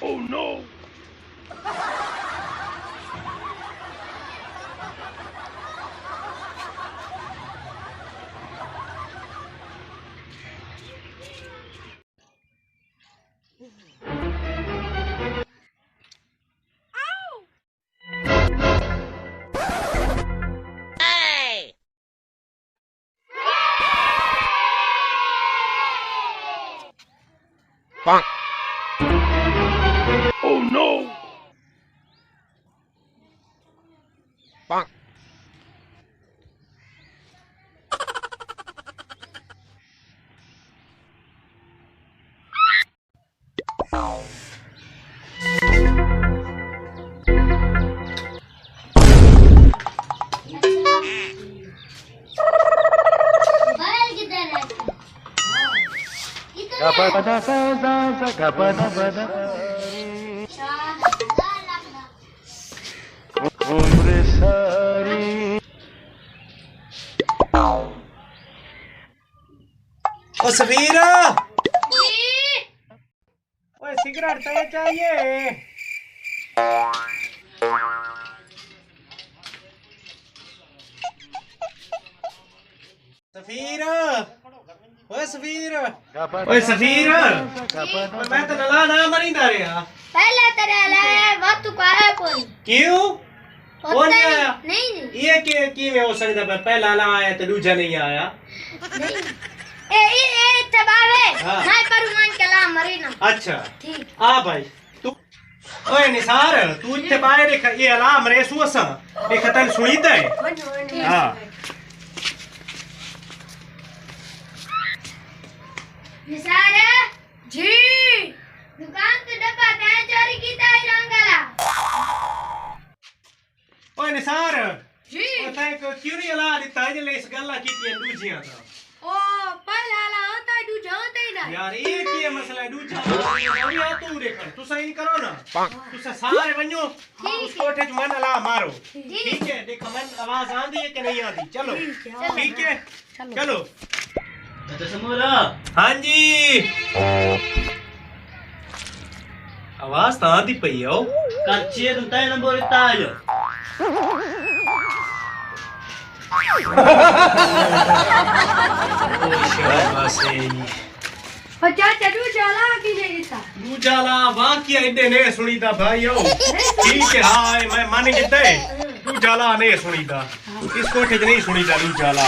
Oh no! Bonk. Oh no! Bonk. Gapada sa gapada bada umre sari ओ सफीरा ओए cigarette तो चाहिए सफीरा ओए सफीर ओए सफीर मैं तो नला ना मरींदा रे पहले तेरे लाए वक्त को आया कोई क्यों कौन नहीं आया नहीं ये की में हो सकता है पहला ला आया तो दूसरा नहीं आया नहीं ए तबावे मैं परमान के ला मरी ना अच्छा ठीक आ भाई तू ओए निसार तू इथे बाहर देख ये अलार्म रे सुअसा देख तन सुनीता है हां निसार जी दुकान तो डब्बा तय चोरी कीता है रंगला ओए निसार जी ओ तै क्यों नहीं अला दिता जे ले इस गल्ला कीतियां दूजियां दा ओ पहला ला आता दू जानते ही ना यार ये की मसला है दूजा या तू देख तू सही करो ना तू सारे वन्यो उस कोठे च मन अला मारो ठीक है देख मन आवाज आंदी है कि नहीं आंदी चलो ठीक है चलो अच्छा समूरा हाँ जी आवाज तो आंदी पई है कच्चे तुम तय नंबर इतना आयो चाचा दू जाला की देता दू जाला वाकई एडे ने सुनीदा भाईओ ठीक है हां मैं मान गया दू जाला ने सुनीदा इस कोठे च नहीं सुनीदा दू जाला